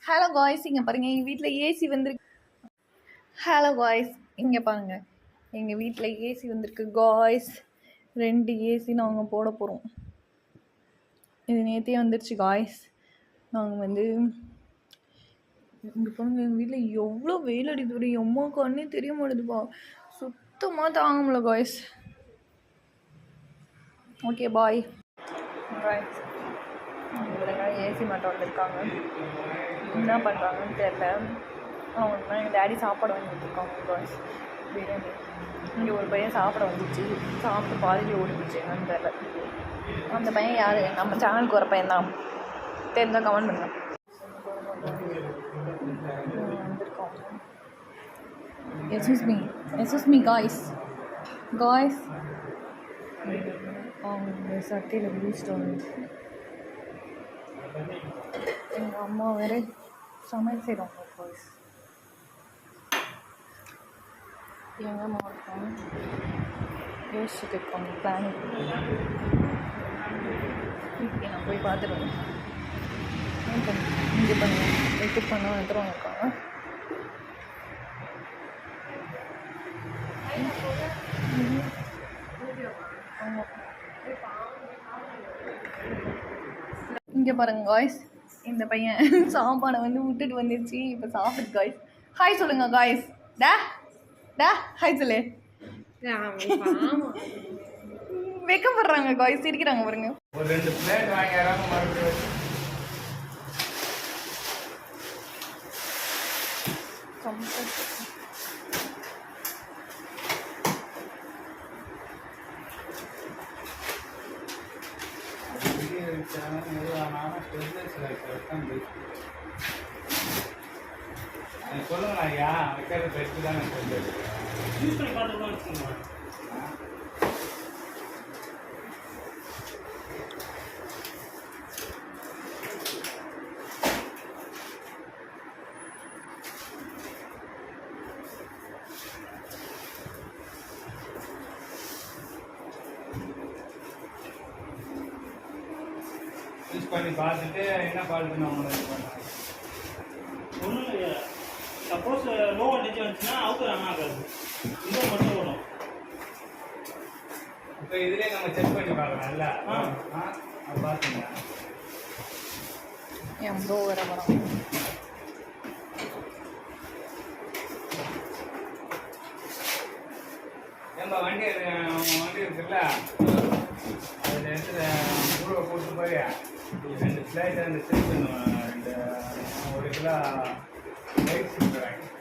Hello guys, இங்கே பாருங்கள் எங்கள் வீட்டில் ஏசி வந்திருக்கு. ஹலோ காய்ஸ், இங்கே பாருங்கள் எங்கள் வீட்டில் ஏசி வந்திருக்கு காய்ஸ். 2 ஏசி நாங்கள் போட போகிறோம். இது நேற்றே வந்துடுச்சு காய்ஸ். நாங்கள் இங்கே பாருங்கள் எங்கள் வீட்டில் எவ்வளோ வெயில் அடிக்குது, எம்மா கண்ணே தெரிய மாட்டேதுப்பா, சுத்தமாக தாங்க முடியல guys. Okay bye guys. AC மட்டும் வந்திருக்காங்க, என்ன பண்ணுறாங்கன்னு தெரில. அவங்களுக்கு எங்கள் டேடி சாப்பாடு வாங்கி கொடுத்துருக்காங்க காய்ஸ், பிரியாணி. இங்கே ஒரு பையன் சாப்பிட வந்துச்சு, சாப்பிட்டு பாதியில் ஓடிடுச்சு, என்னன்னு தெரில. அந்த பையன் யார்? நம்ம சேனலுக்கு வர பையன் தான், தெரிஞ்சால் கமெண்ட் பண்ணுங்கள். வந்திருக்கோம். SS me guys. அவங்க சட்டையில் பூஸ்ட் வந்து எங்கள் அம்மா வேறு சமையல் செய்கிறாங்க காய்ஸ். எங்கள் அம்மா இருக்காங்க, யோசிச்சுட்டு இருக்காங்க பிளானிங். இப்போ நான் போய் பார்த்துருவேன். இங்கே பண்ணுவேன், மேக்கப் பண்ண எடுத்துருவாங்க இருக்காங்க. இங்கே பாருங்க காய்ஸ், இந்த பையன் சாப்பாடை விட்டுட்டு வந்துடுச்சு, இப்போ சாப்பிட்டு காய்ஸ். ஹாய் சொல்லுங்க காய்ஸ். டா ஹாய் சொல்லு. வெக்கப்படுறாங்க காய்ஸ், சிரிக்கிறாங்க பாருங்க. ஒரு 2 பிளேட் வாங்கியாராம மறுபடியும் சொல்லுங்க ஐயா, வைக்கிறது பெஸ்ட்டு தான் யூஸ் பண்ணி பார்த்துக்கலாம் வச்சுக்கோங்க. யூஸ் பண்ணி பார்த்துட்டு என்ன ஃபால்ட்டுன்னு அவங்க இது பண்ணாங்க. ஒன்றும் இல்லை, சப்போஸ் லோ வோல்டேஜ் வந்துச்சுன்னா அவுட் ரன் ஆகாது, இந்த மட்டும் வரும். இப்போ இதுலேயே நம்ம செக் பண்ணி பார்க்கலாம்ல. அது பார்த்துங்க. என் ப்ரோ வர வரோம். ஏன்பா வண்டி இருக்குல்ல, அதில் எடுத்து ஊரை கூப்பிட்டு போய் 2 பிளேட் அந்த செக் பண்ணுவேன். 1 கிலோ ரைஸ் வாங்கி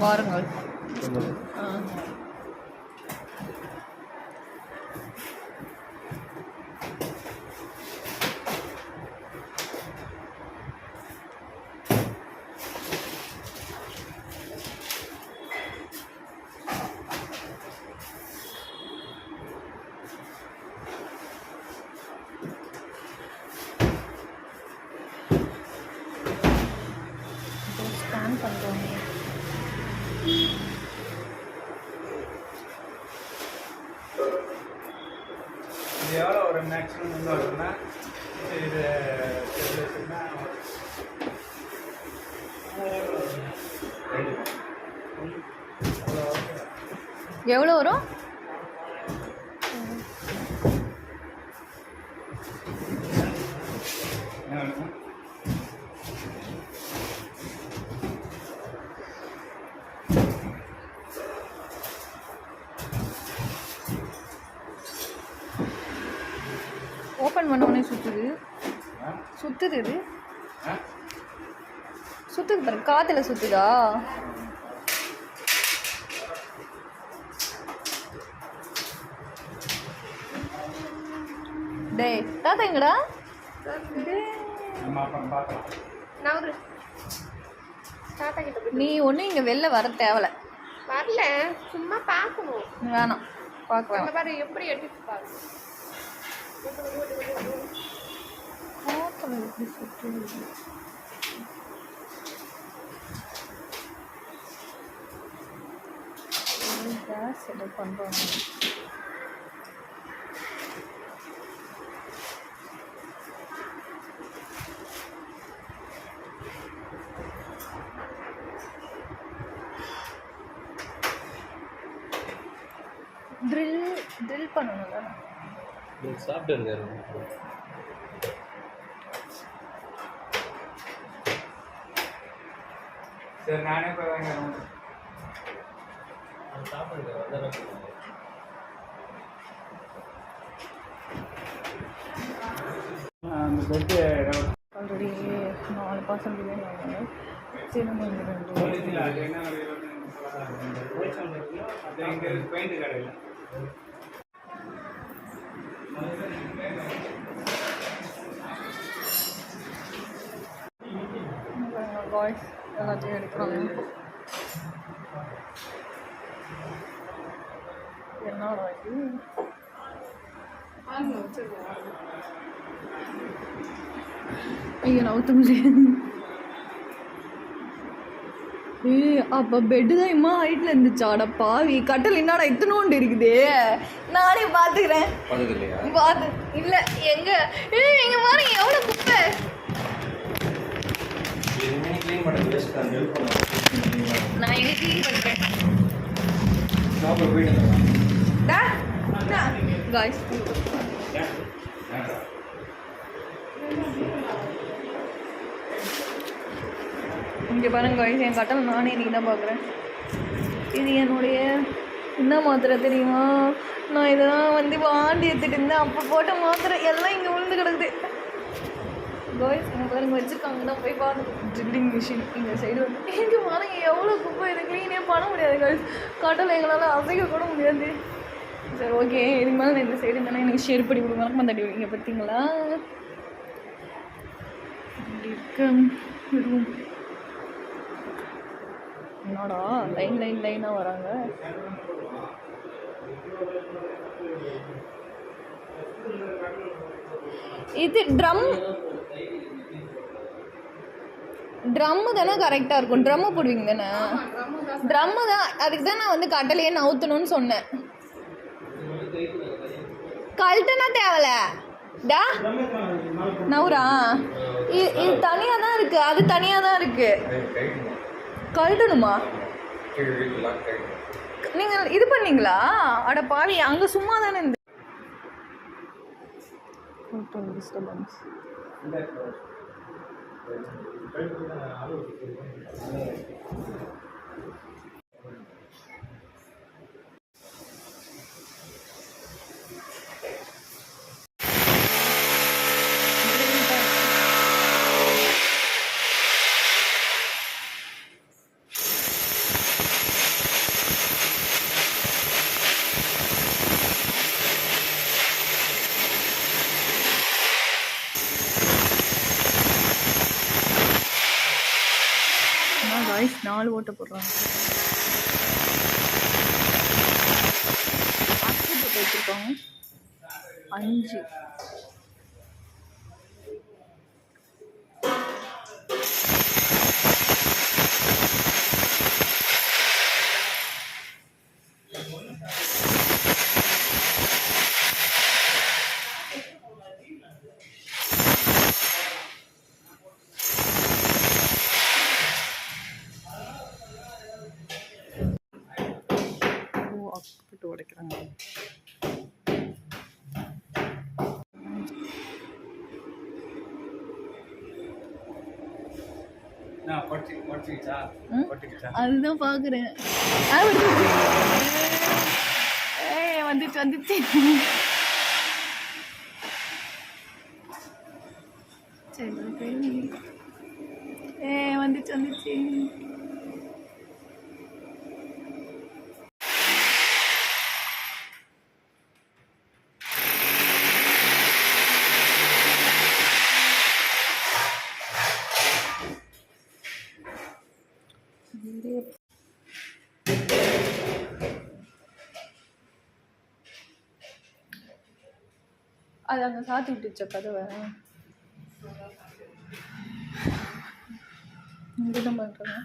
வாருங்கள். ஸ்கேன் பண்ணுறோம். இது எவ்வளோ ஒரு மேக்ஸிமம் வந்து வருதுன்னா இது எவ்வளோ வரும்? ஓப்பன் பண்ண உடனே சுற்றுது இது சுற்றுது பாருங்க, காற்றுல சுற்றுதா? டேய் தாத்தா எங்கடா? நீ ஒன்றும் இங்கே வெளில வர தேவலை. வரல, சும்மா பார்க்கணும். வேணாம், பார்க்கலாம். பாரு எப்படி எடுத்து பாரு. எப்படி சுற்றுது? கேஸ் செலக்ட் பண்ணுறாங்க. ட்ரில் பண்ணணும் தானே. சாப்பிட்டு இருக்காரு. சரி நானே போய் வாங்கிறேன். சாப்பிடுங்க அந்த பெட்டு ஆல்ரெடி 4 பார்சல் பிரியாணி வாங்கினேன். சின்ன பெயிண்ட் கடையில் பாய்ஸ் எல்லாத்தையும் எடுக்கிறாங்க. என்னடா இது? ஐயோ நவுத்த முடியாது. அப்போ பெட்டு தான் இம்மா ஹைட்டில் இருந்துச்சாடா பாவி. கட்டல் என்னடா இத்தனோண்டு இருக்குதே. நானே பார்த்துக்கிறேன். பார்த்து இல்லை எங்கே எங்கே பாருங்க எவ்வளோ குப்பை. நான் எங்கே க்ளீன் பண்ணுறேன் காய்ஸ். இங்கே பாருங்க காய்ஸ், என் கட்டளை நானே இன்றைக்கி தான் பார்க்குறேன். இது என்னுடைய என்ன மாத்திரை தெரியுமா? நான் இதெல்லாம் வாண்டி எடுத்துகிட்டு இருந்தேன். அப்போ போட்ட மாத்திரை எல்லாம் இங்கே விழுந்து கிடக்குது காய்ஸ். இங்கே பாருங்க வச்சுருக்காங்க தான் போய் பார்த்து. ட்ரில்லிங் மிஷின் இந்த சைடு இங்கே பாருங்க எவ்வளோ குப்பை. இதை க்ளீனே பண்ண முடியாது காய்ஸ். கட்டளை எங்களால் அசைக்க கூட முடியாது. சரி ஓகே, இதுக்கு மேலே நான் இந்த சைடு இருந்தாலும் எனக்கு ஷேர் பண்ணி கொடுங்க. மறக்காம தட்டி விடுங்க. பார்த்தீங்களா ரூம் என்னடா லைனாக வராங்க. இது ட்ரம்மு தானே கரெக்டாக இருக்கும். ட்ரம்மு போடுவீங்க தானே? ட்ரம்மு தான். அதுக்கு தான் நான் கட்டலையே நவுத்தணும்னு சொன்னேன். கழட்டனா தேவலை டா நவுரா. இது தனியாக தான் இருக்குது. அது தனியாக தான் இருக்குது. கழட்டணுமா? நீங்கள் இது பண்ணீங்களா? அட பாவி, அங்கே சும்மா தானே இருந்து டிஸ்டர்பன்ஸ். காய்ஸ் 4 ஓட்டை போடுறாங்க. அச்சு போட்டு வச்சுருக்காங்க 5. போட்டு உடைக்கிறாங்க. அதுதான் பாக்குறேன். வந்துச்சு சரி வந்துச்சு. அது அங்கே சாத்தி விட்டுச்ச கதவை. இங்கே தான் பண்ணுறேன்.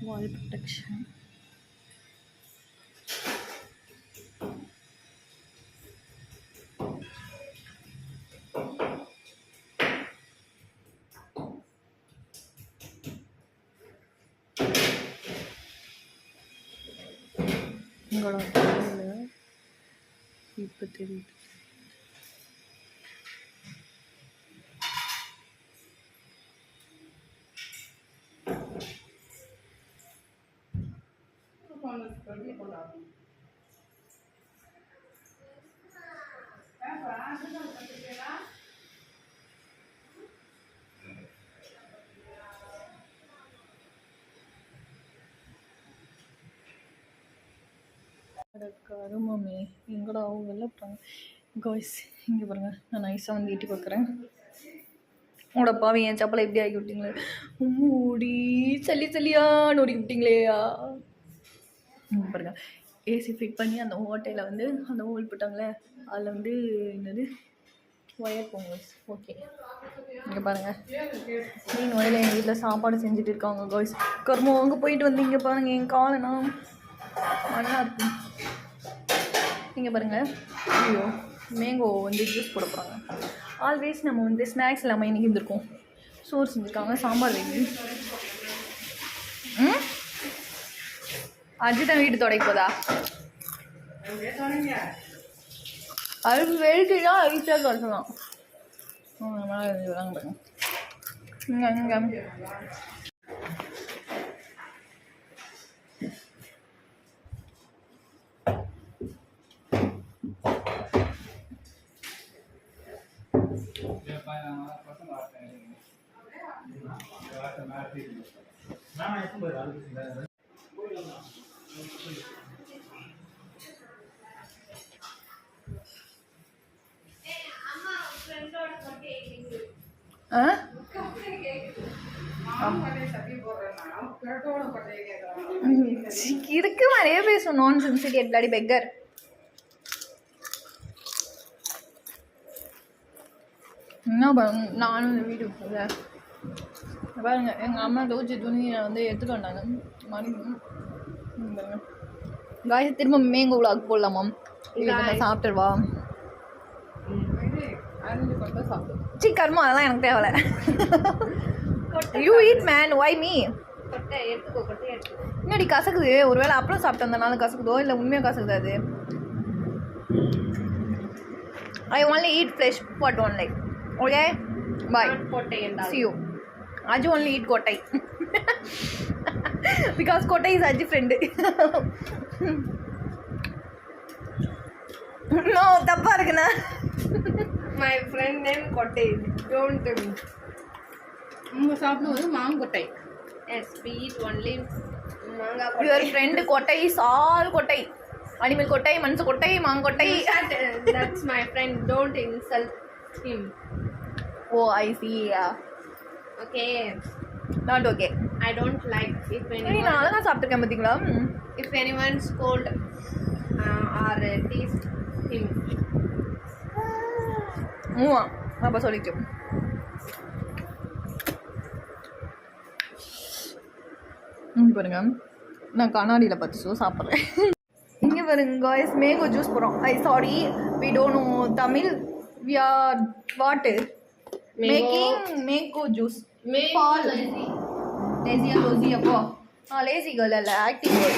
Wall protection. இங்கோட இப்போ தெரியுது. கருமமே எங்கடா வெள்ளப்பாங்க காய்ஸ். இங்கே பாருங்க, நான் நைஸாக வந்து ஈட்டி பார்க்குறேன். உங்களோட பாவி என் சப்பலை எப்படி ஆக்கி விட்டீங்களே, மூடி சல்லி சல்லியா நோடி விட்டீங்களேயா. இங்கே பாருங்க, ஏசி ஃபிட் பண்ணி அந்த ஓட்டையில் வந்து அந்த ஹோல் போட்டாங்களே, அதில் வந்து என்னது ஒயர் போங்க. ஓகே, இங்கே பாருங்கள், மீன் வயலில் எங்கள் வீட்டில் சாப்பாடு செஞ்சுட்டு இருக்காங்க காய்ஸ். கர்மம் அங்கே போயிட்டு வந்து இங்கே பாருங்கள், என் காலைனா நல்லா இருக்கும். இங்கே பாருங்கள், ஐயோ மேங்கோ வந்து ஜூஸ் போட போகிறாங்க. ஆல்வேஸ் நம்ம வந்து ஸ்நாக்ஸ் இல்லாமல் இன்றைக்கி இருந்திருக்கோம். சோறு செஞ்சுருக்காங்க, சாம்பார் வைங்க. அஜிதான் வீட்டு தொடக்க போதா? அது வெளுக்குதான் ஈஸியாக தொடச்சலாம். பாருங்க இங்கே இங்கே இருக்கு நிறைய பேசும். நான் சென்சிட்டிவ் பிளாடி பெக்கர். என்ன நானும் இந்த வீடு பாருங்க, எங்கள் அம்மா தோச்சி துணியை வந்து எடுத்துகிட்டு வந்தாங்க. பாருங்க காய்ஸ், திரும்ப மேங்கோ விளாக் போடலாமா? இல்லை சாப்பிட்டுருவா. கர்மா அதெல்லாம் எனக்கு தேவையில்ல. You eat man, why me? முன்னாடி கசக்குது. ஒருவேளை அப்பளம் சாப்பிட்டு வந்தனால கசக்குதோ இல்லை உண்மையாக கசக்குது அது. I only eat flesh but only. Okay bye, see you. Aju only eat kottai because kottai is Aji friend. No, தப்பா இருக்குண்ணா. My friend name Kottai. Don't. அவங்க சாப்பிடுவது மாங்கொட்டை. Yes, we eat only manga kottai. Your friend kottai is all kottai. Animal kottai, mansa kottai, mangottai. That's my friend. Don't insult him. Oh, I see. Yeah. Okay. Not okay. I don't like if நான் anyone அழகாக சாப்பிட்டுருக்கேன் பார்த்தீங்களா? if anyone scold or tease him. அப்போ சொல்லிட்டு பாருங்க, நான் கண்ணாடியில் பார்த்து சாப்பிட்றேன். இங்கே பாருங்க காய்ஸ், மேங்கோ ஜூஸ் போகிறோம். Sorry, we don't know Tamil. We are what making mango juice. பால் லேசியா லோசி அப்போ லேசி கேர்ள் இல்லை, ஆக்டிவ் கேர்ள்.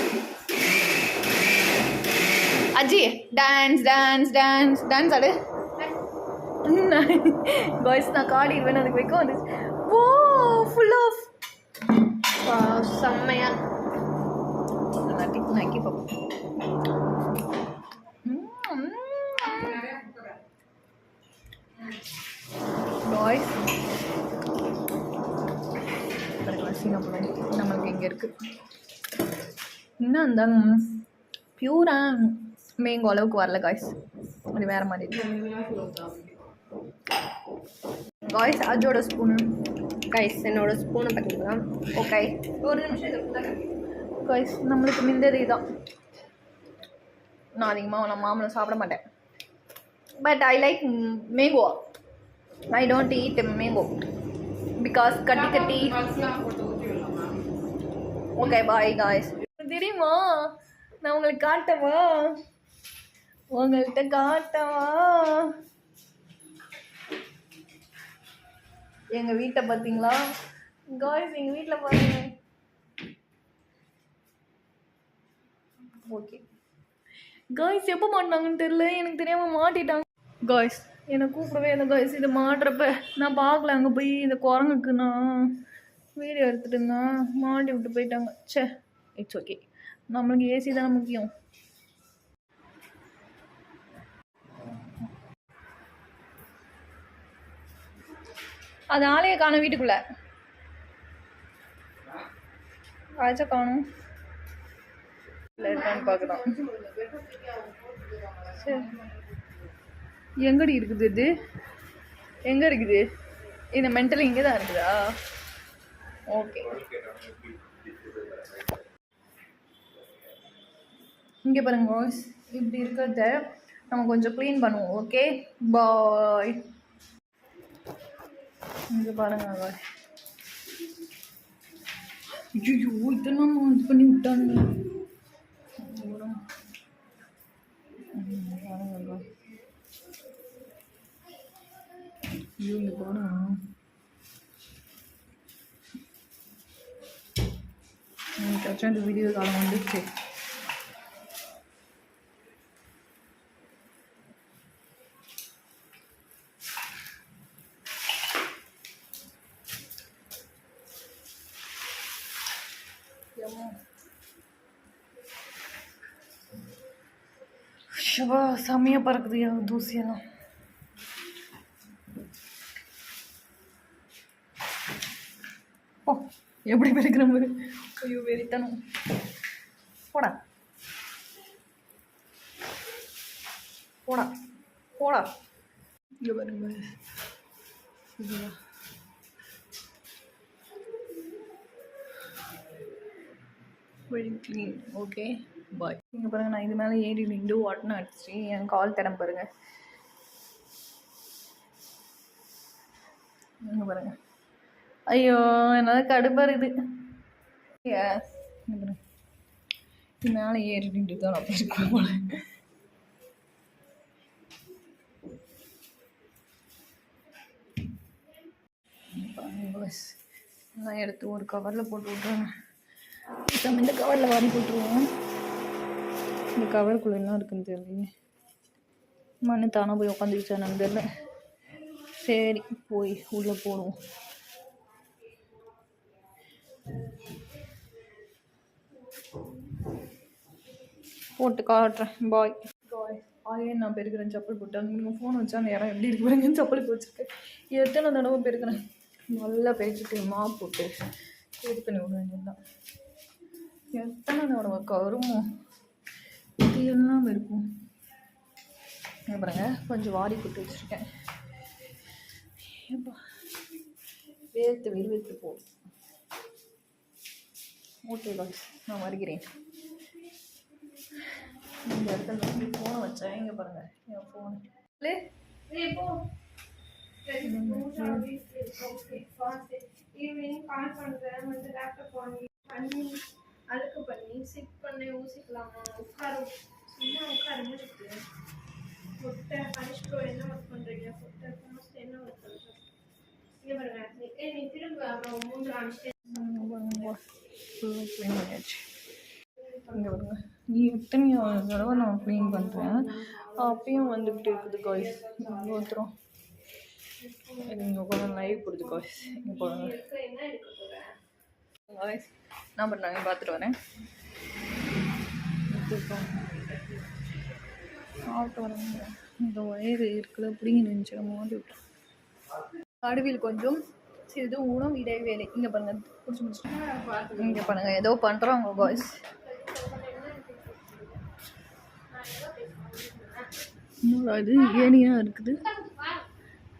அஜி டான்ஸ் டான்ஸ் டான்ஸ் டான்ஸ் ஆடு காய்ஸ். நான் காடிடுவேன், அதுக்கு வைக்க வந்துச்சு. ஓ ஃபுல் ஆஃப் செம்மையா நக்கி பார்ப்போம். காய்ஸ் நம்மளுக்கு இங்கே இருக்குது. இன்னும் அந்த பியூராக மேங்கோ அளவுக்கு வரல காய்ஸ். அது வேறு மாதிரி காய்ஸ் அதோட ஸ்பூனு கைஸ் என்னோட ஸ்பூனை பார்த்தீங்களா? ஓகே ஒரு நிமிஷம் காய்ஸ் நம்மளுக்கு மிந்தது தான். நான் அதிகமாக நான் மாம்பழம் சாப்பிட மாட்டேன். But I like mango. I don't eat mango because கட்டி கட்டி. Okay bye guys. தெரியுமா நான் உங்களுக்கு காட்டவா? உங்கள்கிட்ட காட்டவா எங்கள் வீட்டை பார்த்தீங்களா காய்ஸ்? எங்கள் வீட்டில் பாருங்க. ஓகே காய்ஸ் எப்போ மாட்டினாங்கன்னு தெரியல, எனக்கு தெரியாமல் மாட்டிட்டாங்க காய்ஸ். என்னை கூப்பிடவே இல்லை காய்ஸ். இது மாட்டுறப்ப நான் பார்க்கல. அங்கே போய் இந்த குரங்குக்கு நான் வீடியோ எடுத்துகிட்டு இருந்தேன், மாட்டி விட்டு போயிட்டாங்க. சே இட்ஸ் ஓகே, நம்மளுக்கு ஏசி தானே முக்கியம். அது ஆளையே காணும் வீட்டுக்குள்ள. ஆச்சா காணும் இருக்கான்னு பார்க்கலாம். சரி எங்கடி இருக்குது இது? எங்கே இருக்குது இந்த மென்டல்? இங்கே தான் இருக்குதா? ஓகே இங்கே பாருங்க வாய்ஸ், இப்படி இருக்கிறத நம்ம கொஞ்சம் க்ளீன் பண்ணுவோம். Okay bye. இங்கே பாருங்க வாய்ஸ். ஐயோ இதெல்லாம் இது பண்ணி விட்டானுங்க. ஐயோ இங்கே பாருங்க. எனக்கு இந்த வீடியோ காலம் வந்துச்சு. ஷபா செம்மையாக பறக்குது தூசியெல்லாம். ஓ எப்படி பெருக்கிற மாதிரி. ஐயோ வெறித்தனம். போடா போடா போடா. இங்கே பாருங்க வெரி க்ளீன். Okay bye. இங்கே பாருங்கள், நான் இது மேலே ஏறி நின்று ஒட்டனை அடிச்சு என் கால் தடம் பாருங்கள். இங்கே பாருங்கள். ஐயோ என்னால் கடுப்பாக இருக்குது. இது மேலே ஏறி நின்று தான் நான் போயிருக்கேன் போல. நான் எடுத்து ஒரு கவரில் போட்டு விட்ருவேன். நம்ம இந்த கவரில் வாரி போட்டுருவோம். இந்த கவருக்குள்ளே என்ன இருக்குன்னு தெரியல. மண்ணு தானே போய் உட்காந்துக்கிச்சா நம்ம தெரியல. சரி போய் உள்ளே போடுவோம். போட்டு காட்டுறேன். பாய் பாய். ஆயே நான் பெருக்கிறேன் செப்பல் போட்டு. அங்கே நீங்கள் ஃபோன் வச்சா அந்த இடம் எப்படி இருக்கு பாருங்கன்னு செப்பல் போச்சுருக்கேன். எத்தனை தடவை பெருக்கிறேன். நல்லா பெருக்கிட்டு மாப் போட்டு இது பண்ணி விட வேண்டியதுதான். எத்தனை தடவை கருமோ இது எல்லாம் இருக்கும். பாருங்க கொஞ்சம் வாரி போட்டு வச்சுருக்கேன். ஏப்பா வேர்த்து விறுவிறுத்து போகும். ஓகே பாய்ஸ், நான் வருகிறேன். இந்த இடத்துல வந்து ஃபோனை வச்சேன். இங்கே பாருங்கள் என் ஃபோனு. ஈவினிங் கால் பண்ணுறேன். வந்து லேப்டாப் வாங்கி பண்ணி அழுக்கு பண்ணி சிக் பண்ணி ஊசிக்கலாமா? உட்காரும் சும்மா உட்காருங்க இருக்கு. ஃபுட்டை பனிஷ் ப்ரோ என்ன ஒர்க் பண்ணுறீங்க? ஃபுட்டை ஃபர்ஸ்ட் என்ன ஒர்க் பண்ணுறீங்க? இங்கே பாருங்க. நீ திரும்ப அப்புறம் மூன்று காமிச்சிட்டேன். க்ளீன் பண்ணியாச்சு. இங்கே பாருங்க, நீ எத்தனையோ தடவை நான் க்ளீன் பண்ணுறேன், அப்பயும் வந்துக்கிட்டு இருக்குது காய்ஸ். ஒருத்தரும் இங்கே உட்காந்து லைவ் கொடுத்து காய்ஸ். இங்கே போடுங்க காய்ஸ். என்ன பண்ணுறாங்க பார்த்துட்டு வரேன். சாப்பிட்டு வரேங்க. இந்த வயிறு இருக்குல்ல பிடிங்கி நினச்சி மாட்டி விட்டேன். கடுவில் கொஞ்சம் சிறிது உணவு இடைவேளை. இங்கே பாருங்கள் பிடிச்சி முடிச்சுட்டு இங்கே பாருங்கள் ஏதோ பண்ணுறாங்க காய்ஸ். இன்னொரு அது ஏனியாக இருக்குது.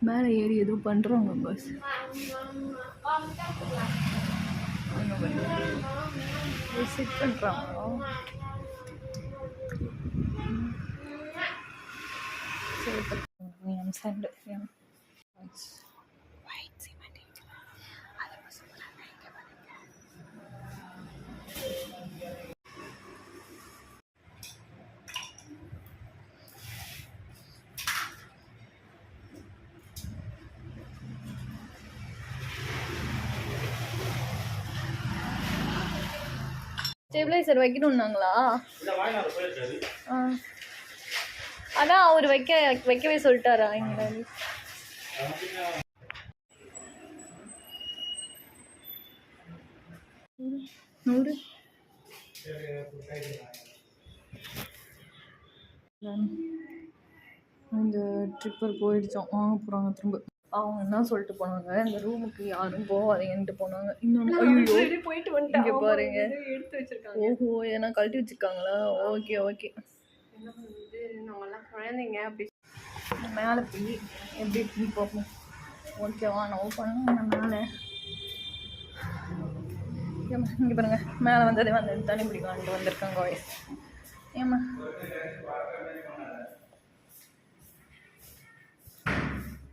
மேலே ஏறி எதுவும் பண்ணுறாங்க பஸ். சிட் பண்ணுறாங்களா? சண்டை ஸ்டெபிளைசர் வைக்கணும்னாங்களா? அதான் அவர் வைக்கவே சொல்லிட்டாரா எங்களை? நூறு இந்த ட்ரிப்பர் போயிடுச்சோம், வாங்க போகிறாங்க திரும்ப. அவங்க என்ன சொல்லிட்டு போனாங்க, இந்த ரூமுக்கு யாரும் போவாதீங்கன்ட்டு போனாங்க. இன்னொன்று ஐயோ போயிட்டு வந்துட்டு இங்கே பாருங்க, எடுத்து வச்சிருக்காங்க. ஓஹோ ஏன்னா கழட்டி வச்சுருக்காங்களா? Okay okay. என்ன பண்ணுறது, நாங்கெல்லாம் குழந்தைங்க அப்படி மேலே போய் எப்படி இருக்குன்னு பார்ப்போம். ஓகேவா? நான் பண்ணேன் மேலே. ஏம்மா இங்கே பாருங்க, மேலே வந்ததே வந்து தண்ணி பிடிக்கலான்ட்டு வந்திருக்காங்க வாய்ஸ். ஏம்மா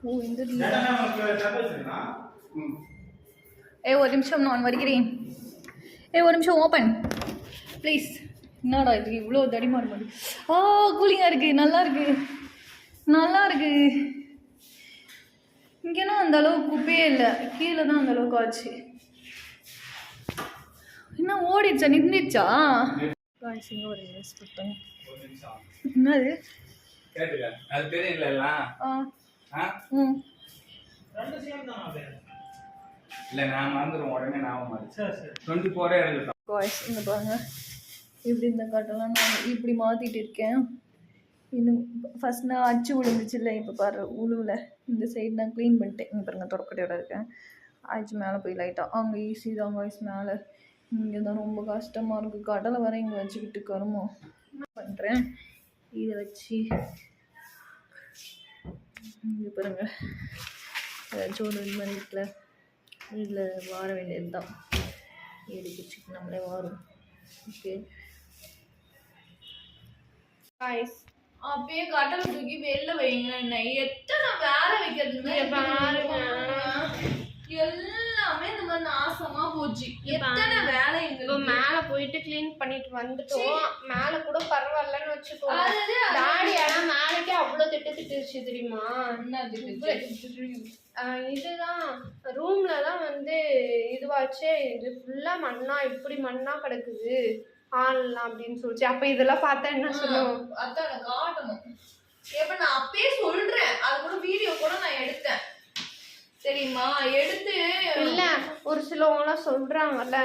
ஓ இந்த ஒரு நிமிஷம் நான் வருகிறேன். ஒரு நிமிஷம் ஓப்பன் ப்ளீஸ். என்னடா இது இவ்வளோ தடிமாறு மாதிரி? கூலிங்காக இருக்குது, நல்லா இருக்குது, நல்லா இருக்குது. இங்கேனா அந்த அளவுக்கு குப்பையே இல்லை, கீழே தான் அந்த அளவுக்கு ஆச்சு. என்ன ஓடிடுச்சா நின்றுச்சா? காய்ச்சிங்க ஒரு யூஸ் கொடுத்தாங்க. என்னது அது தெரியல. இல்லை நான் மறந்துடுவோம், உடனே நான் மாதிரி 24 எழுதிட்டோம். காய்ஸ் இங்கே பாருங்க, இப்படி இந்த கட்டெல்லாம் நான் இப்படி மாற்றிட்டு இருக்கேன். இன்னும் ஃபஸ்ட் நான் அச்சு விழுந்துச்சு இல்லை, இப்போ பாரு உழுவில் இந்த சைடு நான் க்ளீன் பண்ணிட்டேன். இங்கே பாருங்கள் தொடக்கட்டையோட இருக்கேன். அச்சு மேலே போய் லைட்டாக அங்கே ஈஸி தான் காய்ஸ். மேலே இங்கே தான் ரொம்ப கஷ்டமாக இருக்குது. கடலை வர இங்கே வச்சுக்கிட்டு கருமோ பண்ணுறேன். இதை வச்சு இங்கே பாருங்கள், ஏதாச்சும் ஒரு இது மாதிரி இருக்குல்ல, இதில் வார வேண்டியது தான். எடுத்து வச்சுட்டு நம்மளே வாரும். ஓகே காய்ஸ் அப்பயே கட்டளை தூக்கி வெளில வைங்க. எத்தனை வேலை வைக்கிறது பாருங்க, எல்லாமே இந்த மாதிரி நாசமா போச்சு. எத்தனை வேலை இப்போ மேலே போயிட்டு க்ளீன் பண்ணிட்டு வந்துட்டோம். மேலே கூட பரவாயில்லன்னு வச்சுக்கோங்க. டாடி ஆனால் மேலேக்கே அவ்வளோ திட்டுச்சு தெரியுமா? இதுதான் ரூம்ல தான் வந்து இதுவாச்சே, இது ஃபுல்லாக மண்ணா, இப்படி மண்ணா கிடக்குது ஆளலாம் அப்படின்னு சொல்லிச்சு. அப்போ இதெல்லாம் பார்த்தா என்ன சொல்லுவோம்? அதான் காட்டணும். எப்ப நான் அப்பயே சொல்றேன், அது கூட வீடியோ கூட நான் எடுத்தேன் தெரியுமா? எடுத்து இல்ல ஒரு சிலவங்களாம் சொல்றாங்கல்ல,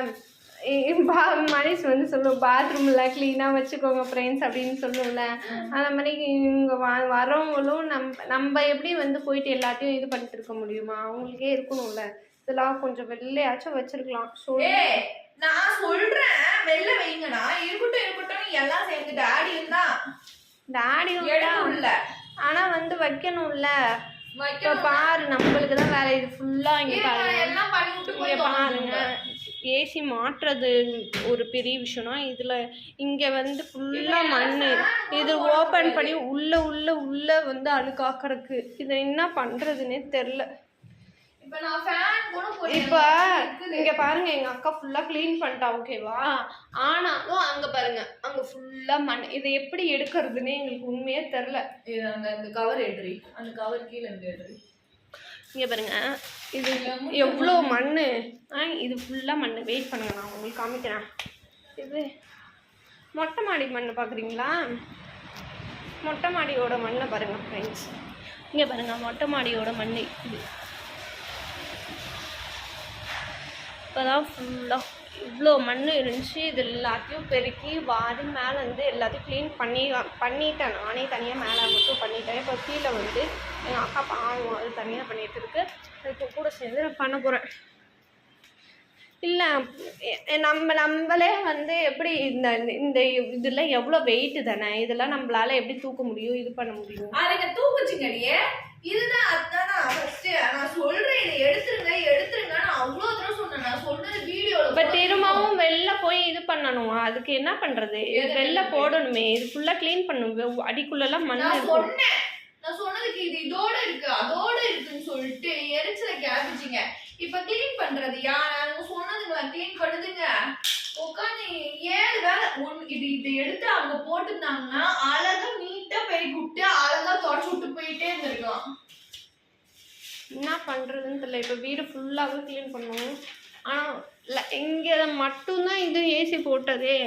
மனிஷ் வந்து சொல்லுவோம் பாத்ரூம்ல கிளீனா வச்சுக்கோங்க ஃப்ரெண்ட்ஸ் அப்படின்னு சொல்லுவோம்ல. அந்த மாதிரி இவங்க வரவங்களும் நம்ம எப்படி வந்து போயிட்டு எல்லாத்தையும் இது பண்ணிட்டு இருக்க முடியுமா? அவங்களுக்கே இருக்கணும்ல, இதெல்லாம் கொஞ்சம் வெள்ளையாச்சும் வச்சிருக்கலாம். நான் சொல்றேன் வெளில வைங்கண்ணா. இருக்கட்டும் எல்லாம் சேர்ந்து டாடி இருந்தா இல்ல, ஆனா வந்து வைக்கணும்ல. இப்ப பாரு நம்மளுக்கு தான் வேலை. இது ஃபுல்லா இங்க பாருங்க, ஏசி மாற்றுறது ஒரு பெரிய விஷயம்னா, இதுல இங்க வந்து ஃபுல்லா மண்ணு. இது ஓபன் பண்ணி உள்ள வந்து அழுக்கா கிடக்கு. இதை என்ன பண்றதுன்னே தெரியல. இப்ப இங்க பாருங்க, எங்க அக்கா ஃபுல்லா கிளீன் பண்ணிட்டா ஓகேவா? ஆனாலும் அங்க பாருங்க, அங்க ஃபுல்லா மண். இதை எப்படி எடுக்கிறதுன்னே எங்களுக்கு உண்மையே தெரியல. அந்த கவர் எடுறி, அந்த கவர் கீழே இருந்து எடுறி. இங்க பாருங்க, இது எவ்வளோ மண்ணு. இது ஃபுல்லா மண்ணு. வெயிட் பண்ணுங்க, நான் உங்களுக்கு காமிக்கிறேன். இது மொட்டை மாடி மண்ணு பாக்குறீங்களா? மொட்டை மாடியோட மண்ணை பாருங்க ஃப்ரெண்ட்ஸ். இங்க பாருங்க, மொட்டை மாடியோட மண்ணு இது. இப்போதான் ஃபுல்லாக இவ்வளோ மண் இருந்துச்சு. இது எல்லாத்தையும் பெருக்கி வாரி மேலே வந்து எல்லாத்தையும் க்ளீன் பண்ணிட்டேன். நானே தனியாக மேலே மட்டும் பண்ணிட்டேன். இப்போ கீழே வந்து எங்கள் அக்கா பாவம் அது தனியாக பண்ணிகிட்டு இருக்கு. அதுக்கு கூட சேர்ந்து நான் பண்ண போகிறேன். இல்லை நம்மளே வந்து எப்படி இந்த இந்த இதில் எவ்வளோ வெயிட்டு தானே, இதெல்லாம் நம்மளால எப்படி தூக்க முடியும், இது பண்ண முடியும்? அதுங்க தூக்குச்சுங்கடியே. இதுதான் அதுதான் ஃபர்ஸ்ட் நான் சொல்றேன், இதை எடுத்துருங்க நான் அவ்வளோ தடவை சொன்னேன். நான் சொன்னது வீடியோவில். இப்போ திரும்பவும் வெளில போய் இது பண்ணணும், அதுக்கு என்ன பண்ணுறது? வெளில போடணுமே, இது ஃபுல்லாக க்ளீன் பண்ணணும், அடிக்குள்ளெல்லாம் மண் இருக்கும். நான் சொன்னதுக்கு இது இதோட இருக்கு அதோட இருக்குன்னு சொல்லிட்டு எரிச்சல கேபிச்சிங்க. இப்ப கிளீன் பண்றது யாரு சொன்னதுங்களா? கிளீன் பண்ணுதுங்க உட்காந்து 7 வேலை. இதை எடுத்து அங்க போட்டுருந்தாங்கன்னா அழகா நீட்டா பெருக்கி விட்டு அழகா தொடச்சு விட்டு போயிட்டே இருந்திருக்கலாம். என்ன பண்ணுறதுன்னு தெரியல. இப்போ வீடு ஃபுல்லாகவே க்ளீன் பண்ணுவோம். ஆனால் இங்கே மட்டும்தான் இது ஏசி போட்டதே.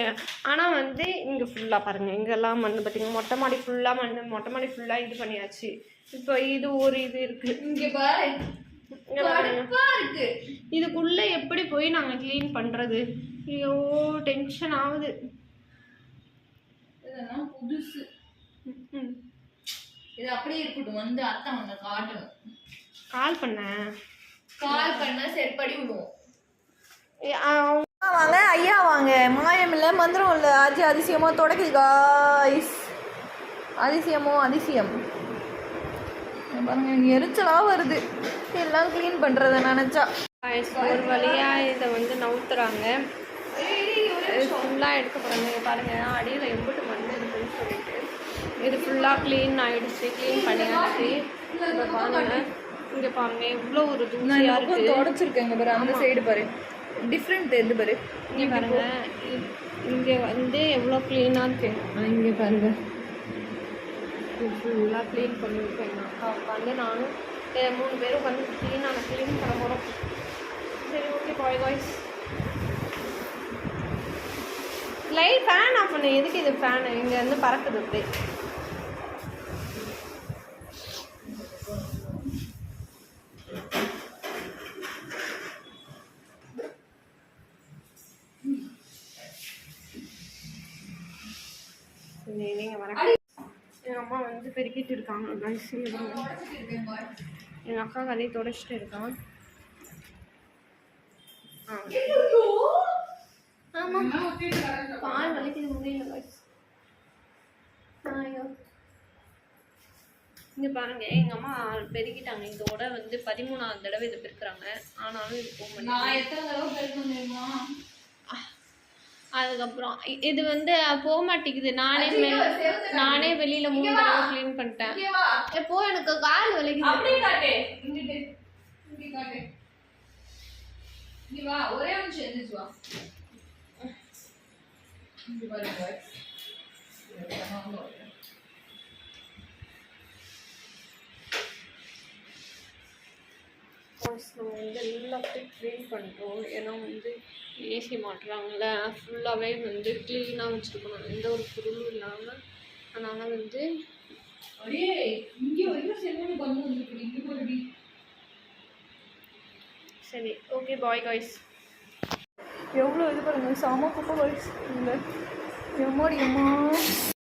ஆனால் வந்து இங்கே ஃபுல்லாக பாருங்கள், இங்கெல்லாம் மண் பார்த்தீங்கன்னா மொட்டை மாடி ஃபுல்லாக மண், மொட்டை மாடி ஃபுல்லாக இது பண்ணியாச்சு. இப்போ இது ஒரு இது இருக்குது இங்கே பாரு, இருக்கு. இதுக்குள்ளே எப்படி போய் நாங்கள் க்ளீன் பண்ணுறது? ஐயோ டென்ஷன் ஆகுது. இதெல்லாம் புதுசு. இது அப்படியே இருக்கட்டும். வந்து அத்தை அவங்க காட்டணும். கால் பண்ண செட்படி விடுவோம். வாங்க ஐயா வாங்க. மாயம் இல்லை மந்திரம் இல்லை. ஆச்சு அதிசயமா தொடக்குது காய்ஸ். அதிசயம் பாருங்க, எரிச்சலா வருது எல்லாம் க்ளீன் பண்றத நினைச்சா. ஒரு வழியாக இதை வந்து நவுத்துறாங்க, ஃபுல்லாக எடுக்க போகிறாங்க. பாருங்க அடியில் எம்பிட்டு மண் இருக்குன்னு சொல்லிட்டு இது ஃபுல்லாக க்ளீன் ஆகிடுச்சு, க்ளீன் பண்ணியாச்சு. இப்போ பாருங்க, இங்கே பாருங்க எவ்வளோ ஒரு தூசியாக இருக்குது. தொடச்சிருக்கேங்க பாரு, அந்த சைடு பாரு டிஃப்ரெண்ட் எது பாரு. இங்கே பாருங்க, இங்கே வந்து எவ்வளோ க்ளீனாக இருக்கு. இங்கே பாருங்க ஃபுல்லாக க்ளீன் பண்ணியிருக்கேன். உட்காந்து நானும் 3 பேரும் வந்து க்ளீன் பண்ண போகிறோம். சரி okay boys. Light fan off பண்ணு. எதுக்கு இது ஃபேனு? இங்கே வந்து பறக்குது அப்படியே. எங்கள் அம்மா வந்து பெருக்கிட்டு இருக்காங்க. எங்கள் அக்கா கதையை தொடச்சிட்டு இருக்கான். ஆமாம் பால் வலிக்குது முடியல. இங்கே பாருங்க, எங்கள் அம்மா பெருக்கிட்டாங்க. இதோட வந்து 13ஆவது தடவை இதை பெருக்குறாங்க. ஆனாலும் இது போக மாட்டேங்குது. நான் எத்தனை தடவை பெருக்க முடியுமா? அதுக்கப்புறம் இது வந்து போக மாட்டேங்குது. நானே வெளியில 3 தடவை க்ளீன் பண்ணிட்டேன். எப்போ எனக்கு கால் வலிக்குது. அப்படியே காட்டு. இங்கிட்டு இங்க காட்டு. நீ வா, ஒரே நிமிஷம் எந்திரிச்சு வா. இங்க பாருங்க. நம்ம வந்து எல்லாத்தையும் க்ளீன் பண்ணிட்டோம். ஏன்னா வந்து ஏசி மாட்டுறாங்கள, ஃபுல்லாகவே வந்து க்ளீனாக வச்சுருக்கணும், எந்த ஒரு பொருளும் இல்லாமல். அதனால் வந்து சரி ஓகே பாய் காய்ஸ். எவ்வளோ இது பாருங்க, செம குப்பை காய்ஸ். இல்லை எம்மா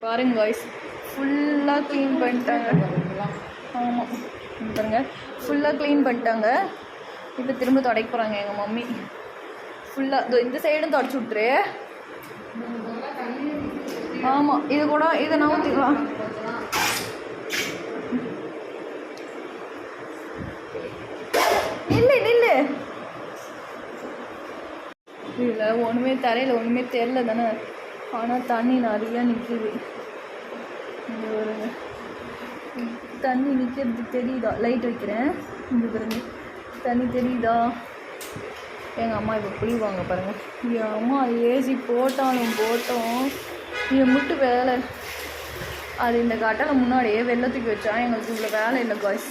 பாருங்க காய்ஸ், ஃபுல்லாக க்ளீன் பண்ணிட்டாங்க. ஆமாம் பாருங்க, ஃபுல்லாக க்ளீன் பண்ணிட்டாங்க. இப்போ திரும்ப துடைக்க போகிறாங்க எங்கள் மம்மி. ஃபுல்லாக இந்த சைடும் தொடச்சி விட்டுரு. ஆமாம் இது கூட இதை நவுத்திக்கலாம். நில்லு இதில் ஒன்றுமே தரையில் ஒன்றுமே தெரில தானே. ஆனால் தண்ணி நிறையா நிற்கிது. இங்கே வருங்க, தண்ணி நிற்கிறது தெரியுதா? லைட் வைக்கிறேன், இங்கே பாருங்க தண்ணி தெரியுதா? எங்கள் அம்மா இப்போ புளிவாங்க பாருங்கள். என் அம்மா ஏசி போட்டோம் இதை மட்டும் வேலை. அது இந்த கட்டளை முன்னாடியே வெள்ளத்துக்கு வச்சா எங்களுக்கு இவ்வளோ வேலை இல்லை காய்ஸ்.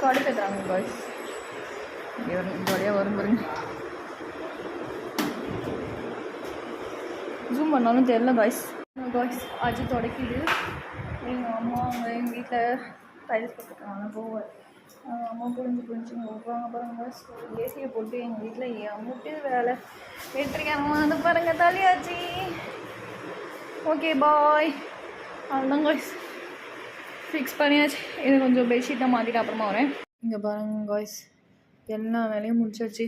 கடுக்கட்டாங்க காய்ஸ். இங்கே இந்த வழியாக வரும் பாருங்க. ஜூம் பண்ணாலும் தெரில காய்ஸ். ஆச்சு தொடக்கிது. எங்கள் அம்மா அவங்க எங்கள் வீட்டில் டைல்ஸ் போட்டுருக்காங்க. போவேன் அம்மா புரிஞ்சு வைப்பாங்க பாருங்க. ஏசியை போட்டு எங்கள் வீட்டில் எம்முட்டு வேலை வெற்றிக்காரமாக வந்து பாருங்கள் தலையாச்சு. Okay bye. அவ்வளோதான் காய்ஸ், ஃபிக்ஸ் பண்ணியாச்சு. இது கொஞ்சம் பெட்ஷீட்டாக மாற்றிட்டு அப்புறமா வரேன். இங்கே பாருங்க காய்ஸ், எல்லா வேலையும் முடிச்சாச்சு.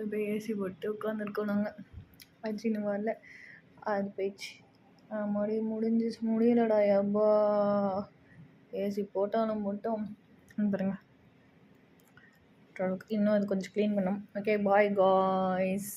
இப்போ ஏசி போட்டு உட்காந்துருக்கோம் நாங்கள். அஜின்னு வரல, அது போயிடுச்சு. முடிஞ்சிச்சு, முடியலடா எப்பா. ஏசி போட்டாலும் போட்டோம் பாருங்க. இன்னும் அது கொஞ்சம் க்ளீன் பண்ணோம். Okay, bye guys.